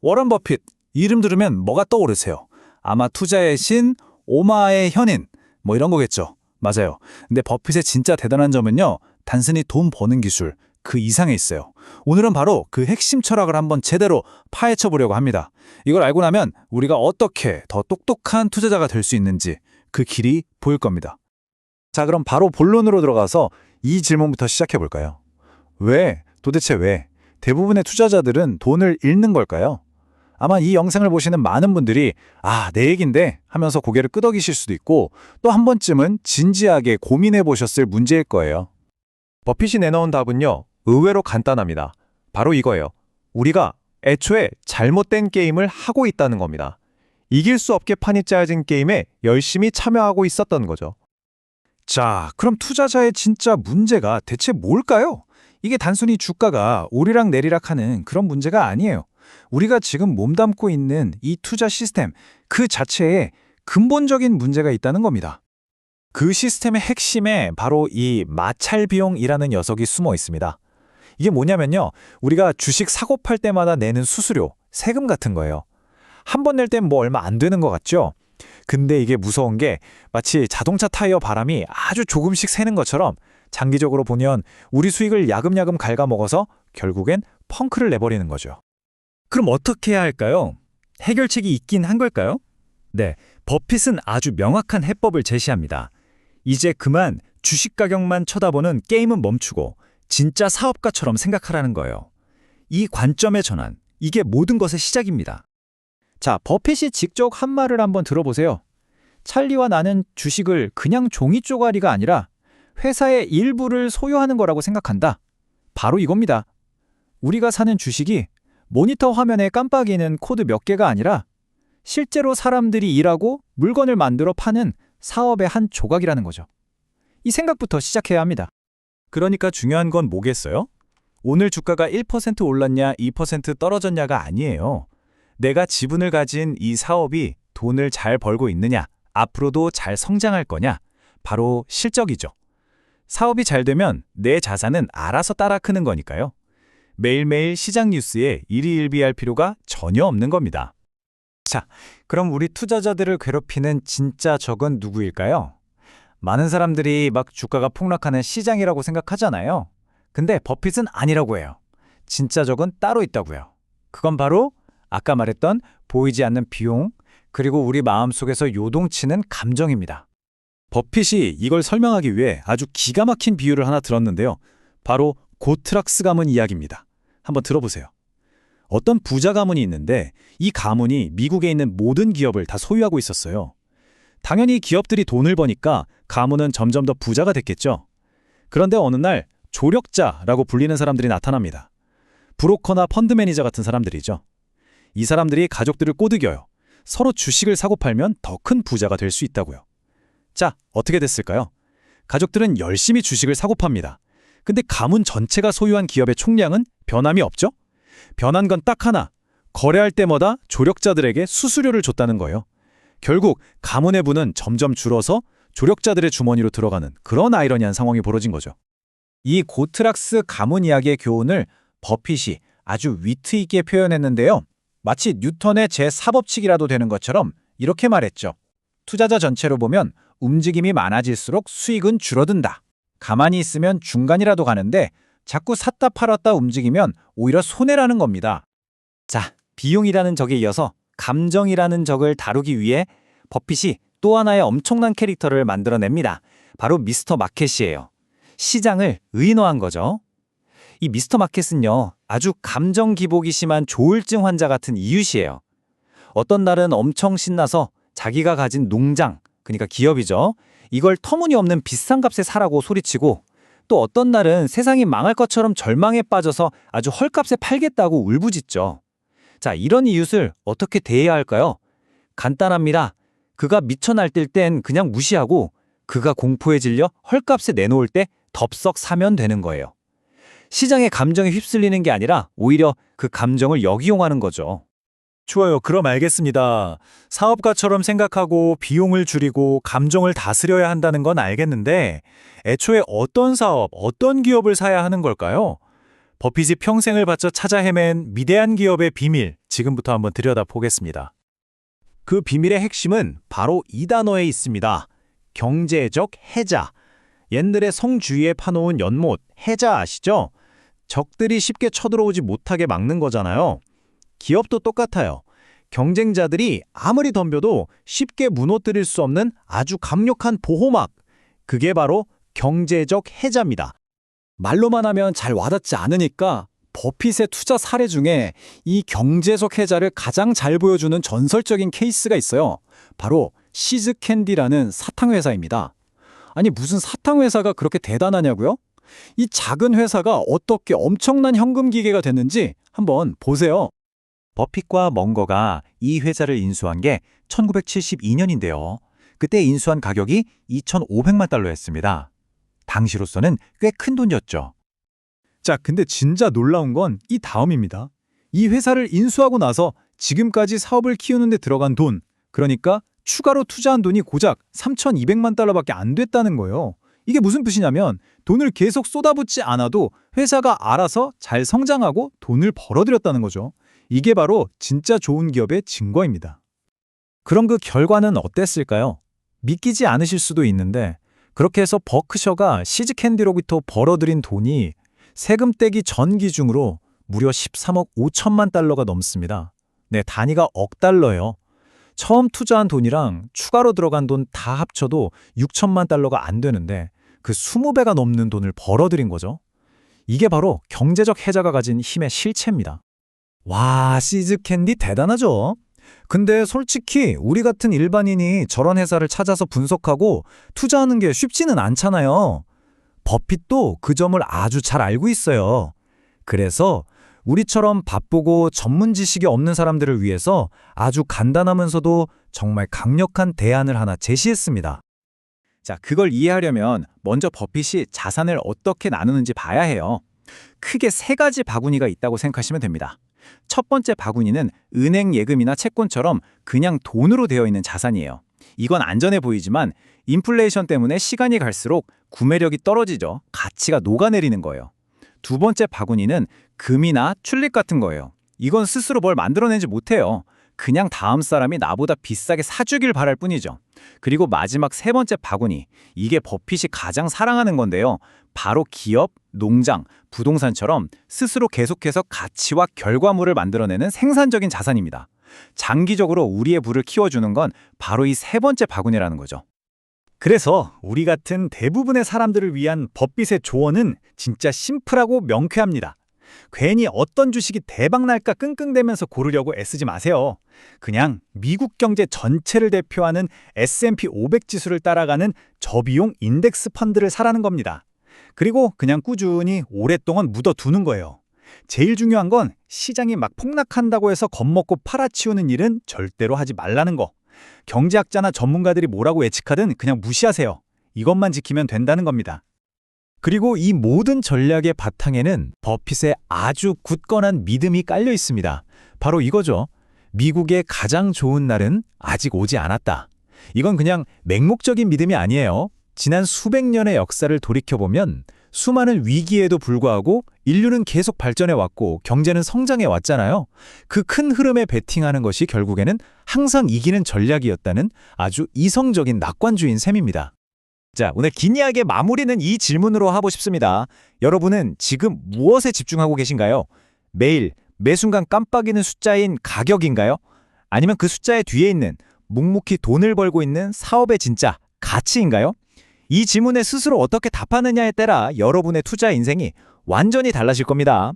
워런 버핏, 이름 들으면 뭐가 떠오르세요? 아마 투자의 신, 오마의 현인, 뭐 이런 거겠죠. 맞아요. 근데 버핏의 진짜 대단한 점은요, 단순히 돈 버는 기술, 그 이상에 있어요. 오늘은 바로 그 핵심 철학을 한번 제대로 파헤쳐 보려고 합니다. 이걸 알고 나면 우리가 어떻게 더 똑똑한 투자자가 될 수 있는지 그 길이 보일 겁니다. 자, 그럼 바로 본론으로 들어가서 이 질문부터 시작해 볼까요? 도대체 왜 대부분의 투자자들은 돈을 잃는 걸까요? 아마 이 영상을 보시는 많은 분들이 내 얘긴데 하면서 고개를 끄덕이실 수도 있고 또 한 번쯤은 진지하게 고민해 보셨을 문제일 거예요. 버핏이 내놓은 답은요, 의외로 간단합니다. 바로 이거예요. 우리가 애초에 잘못된 게임을 하고 있다는 겁니다. 이길 수 없게 판이 짜여진 게임에 열심히 참여하고 있었던 거죠. 자, 그럼 투자자의 진짜 문제가 대체 뭘까요? 이게 단순히 주가가 오르락 내리락 하는 그런 문제가 아니에요. 우리가 지금 몸담고 있는 이 투자 시스템 그 자체에 근본적인 문제가 있다는 겁니다. 그 시스템의 핵심에 바로 이 마찰 비용이라는 녀석이 숨어 있습니다. 이게 뭐냐면요. 우리가 주식 사고 팔 때마다 내는 수수료, 세금 같은 거예요. 한 번 낼 땐 뭐 얼마 안 되는 것 같죠? 근데 이게 무서운 게 마치 자동차 타이어 바람이 아주 조금씩 새는 것처럼 장기적으로 보면 우리 수익을 야금야금 갉아먹어서 결국엔 펑크를 내버리는 거죠. 그럼 어떻게 해야 할까요? 해결책이 있긴 한 걸까요? 네, 버핏은 아주 명확한 해법을 제시합니다. 이제 그만 주식 가격만 쳐다보는 게임은 멈추고 진짜 사업가처럼 생각하라는 거예요. 이 관점의 전환, 이게 모든 것의 시작입니다. 자, 버핏이 직접 한 말을 한번 들어보세요. 찰리와 나는 주식을 그냥 종이 쪼가리가 아니라 회사의 일부를 소유하는 거라고 생각한다. 바로 이겁니다. 우리가 사는 주식이 모니터 화면에 깜빡이는 코드 몇 개가 아니라 실제로 사람들이 일하고 물건을 만들어 파는 사업의 한 조각이라는 거죠. 이 생각부터 시작해야 합니다. 그러니까 중요한 건 뭐겠어요? 오늘 주가가 1% 올랐냐 2% 떨어졌냐가 아니에요. 내가 지분을 가진 이 사업이 돈을 잘 벌고 있느냐, 앞으로도 잘 성장할 거냐, 바로 실적이죠. 사업이 잘 되면 내 자산은 알아서 따라 크는 거니까요. 매일매일 시장 뉴스에 일희일비할 필요가 전혀 없는 겁니다. 자, 그럼 우리 투자자들을 괴롭히는 진짜 적은 누구일까요? 많은 사람들이 막 주가가 폭락하는 시장이라고 생각하잖아요. 근데 버핏은 아니라고 해요. 진짜 적은 따로 있다고요. 그건 바로 아까 말했던 보이지 않는 비용, 그리고 우리 마음속에서 요동치는 감정입니다. 버핏이 이걸 설명하기 위해 아주 기가 막힌 비유를 하나 들었는데요. 바로 고트락스 가문 이야기입니다. 한번 들어보세요. 어떤 부자 가문이 있는데 이 가문이 미국에 있는 모든 기업을 다 소유하고 있었어요. 당연히 기업들이 돈을 버니까 가문은 점점 더 부자가 됐겠죠. 그런데 어느 날 조력자라고 불리는 사람들이 나타납니다. 브로커나 펀드 매니저 같은 사람들이죠. 이 사람들이 가족들을 꼬드겨요. 서로 주식을 사고 팔면 더 큰 부자가 될 수 있다고요. 자, 어떻게 됐을까요? 가족들은 열심히 주식을 사고 팝니다. 근데 가문 전체가 소유한 기업의 총량은 변함이 없죠? 변한 건 딱 하나. 거래할 때마다 조력자들에게 수수료를 줬다는 거예요. 결국 가문의 부는 점점 줄어서 조력자들의 주머니로 들어가는 그런 아이러니한 상황이 벌어진 거죠. 이 고트락스 가문 이야기의 교훈을 버핏이 아주 위트 있게 표현했는데요. 마치 뉴턴의 제4법칙이라도 되는 것처럼 이렇게 말했죠. 투자자 전체로 보면 움직임이 많아질수록 수익은 줄어든다. 가만히 있으면 중간이라도 가는데 자꾸 샀다 팔았다 움직이면 오히려 손해라는 겁니다. 자, 비용이라는 적에 이어서 감정이라는 적을 다루기 위해 버핏이 또 하나의 엄청난 캐릭터를 만들어냅니다. 바로 미스터 마켓이에요. 시장을 의인화한 거죠. 이 미스터 마켓은요, 아주 감정 기복이 심한 조울증 환자 같은 이웃이에요. 어떤 날은 엄청 신나서 자기가 가진 농장, 그러니까 기업이죠. 이걸 터무니없는 비싼 값에 사라고 소리치고 또 어떤 날은 세상이 망할 것처럼 절망에 빠져서 아주 헐값에 팔겠다고 울부짖죠. 자, 이런 이웃을 어떻게 대해야 할까요? 간단합니다. 그가 미쳐 날뛸 땐 그냥 무시하고 그가 공포에 질려 헐값에 내놓을 때 덥석 사면 되는 거예요. 시장의 감정에 휩쓸리는 게 아니라 오히려 그 감정을 역이용하는 거죠. 좋아요. 그럼 알겠습니다. 사업가처럼 생각하고 비용을 줄이고 감정을 다스려야 한다는 건 알겠는데 애초에 어떤 사업, 어떤 기업을 사야 하는 걸까요? 버핏이 평생을 바쳐 찾아 헤맨 위대한 기업의 비밀, 지금부터 한번 들여다보겠습니다. 그 비밀의 핵심은 바로 이 단어에 있습니다. 경제적 해자. 옛날에 성주위에 파놓은 연못, 해자 아시죠? 적들이 쉽게 쳐들어오지 못하게 막는 거잖아요. 기업도 똑같아요. 경쟁자들이 아무리 덤벼도 쉽게 무너뜨릴 수 없는 아주 강력한 보호막. 그게 바로 경제적 해자입니다. 말로만 하면 잘 와닿지 않으니까 버핏의 투자 사례 중에 이 경제적 해자를 가장 잘 보여주는 전설적인 케이스가 있어요. 바로 시즈캔디라는 사탕 회사입니다. 아니 무슨 사탕 회사가 그렇게 대단하냐고요? 이 작은 회사가 어떻게 엄청난 현금 기계가 됐는지 한번 보세요. 버핏과 멍거가 이 회사를 인수한 게 1972년인데요. 그때 인수한 가격이 2,500만 달러였습니다. 당시로서는 꽤 큰 돈이었죠. 자, 근데 진짜 놀라운 건 이 다음입니다. 이 회사를 인수하고 나서 지금까지 사업을 키우는 데 들어간 돈, 그러니까 추가로 투자한 돈이 고작 3,200만 달러밖에 안 됐다는 거예요. 이게 무슨 뜻이냐면 돈을 계속 쏟아붓지 않아도 회사가 알아서 잘 성장하고 돈을 벌어들였다는 거죠. 이게 바로 진짜 좋은 기업의 증거입니다. 그럼 그 결과는 어땠을까요? 믿기지 않으실 수도 있는데 그렇게 해서 버크셔가 시즈캔디로부터 벌어들인 돈이 세금 떼기 전 기준으로 무려 13억 5천만 달러가 넘습니다. 네, 단위가 억 달러예요. 처음 투자한 돈이랑 추가로 들어간 돈 다 합쳐도 6천만 달러가 안 되는데 그 20배가 넘는 돈을 벌어들인 거죠. 이게 바로 경제적 해자가 가진 힘의 실체입니다. 와, 시즈캔디 대단하죠? 근데 솔직히 우리 같은 일반인이 저런 회사를 찾아서 분석하고 투자하는 게 쉽지는 않잖아요. 버핏도 그 점을 아주 잘 알고 있어요. 그래서 우리처럼 바쁘고 전문 지식이 없는 사람들을 위해서 아주 간단하면서도 정말 강력한 대안을 하나 제시했습니다. 자, 그걸 이해하려면 먼저 버핏이 자산을 어떻게 나누는지 봐야 해요. 크게 세 가지 바구니가 있다고 생각하시면 됩니다. 첫 번째 바구니는 은행 예금이나 채권처럼 그냥 돈으로 되어 있는 자산이에요. 이건 안전해 보이지만 인플레이션 때문에 시간이 갈수록 구매력이 떨어지죠. 가치가 녹아내리는 거예요. 두 번째 바구니는 금이나 튤립 같은 거예요. 이건 스스로 뭘 만들어내지 못해요. 그냥 다음 사람이 나보다 비싸게 사주길 바랄 뿐이죠. 그리고 마지막 세 번째 바구니, 이게 버핏이 가장 사랑하는 건데요. 바로 기업, 농장, 부동산처럼 스스로 계속해서 가치와 결과물을 만들어내는 생산적인 자산입니다. 장기적으로 우리의 부를 키워주는 건 바로 이 세 번째 바구니라는 거죠. 그래서 우리 같은 대부분의 사람들을 위한 버핏의 조언은 진짜 심플하고 명쾌합니다. 괜히 어떤 주식이 대박 날까 끙끙대면서 고르려고 애쓰지 마세요. 그냥 미국 경제 전체를 대표하는 S&P 500 지수를 따라가는 저비용 인덱스 펀드를 사라는 겁니다. 그리고 그냥 꾸준히 오랫동안 묻어두는 거예요. 제일 중요한 건 시장이 막 폭락한다고 해서 겁먹고 팔아치우는 일은 절대로 하지 말라는 거. 경제학자나 전문가들이 뭐라고 예측하든 그냥 무시하세요. 이것만 지키면 된다는 겁니다. 그리고 이 모든 전략의 바탕에는 버핏의 아주 굳건한 믿음이 깔려 있습니다. 바로 이거죠. 미국의 가장 좋은 날은 아직 오지 않았다. 이건 그냥 맹목적인 믿음이 아니에요. 지난 수백 년의 역사를 돌이켜보면 수많은 위기에도 불구하고 인류는 계속 발전해왔고 경제는 성장해왔잖아요. 그 큰 흐름에 베팅하는 것이 결국에는 항상 이기는 전략이었다는 아주 이성적인 낙관주의인 셈입니다. 자, 오늘 긴 이야기의 마무리는 이 질문으로 하고 싶습니다. 여러분은 지금 무엇에 집중하고 계신가요? 매일, 매 순간 깜빡이는 숫자인 가격인가요? 아니면 그 숫자의 뒤에 있는 묵묵히 돈을 벌고 있는 사업의 진짜 가치인가요? 이 질문에 스스로 어떻게 답하느냐에 따라 여러분의 투자 인생이 완전히 달라질 겁니다.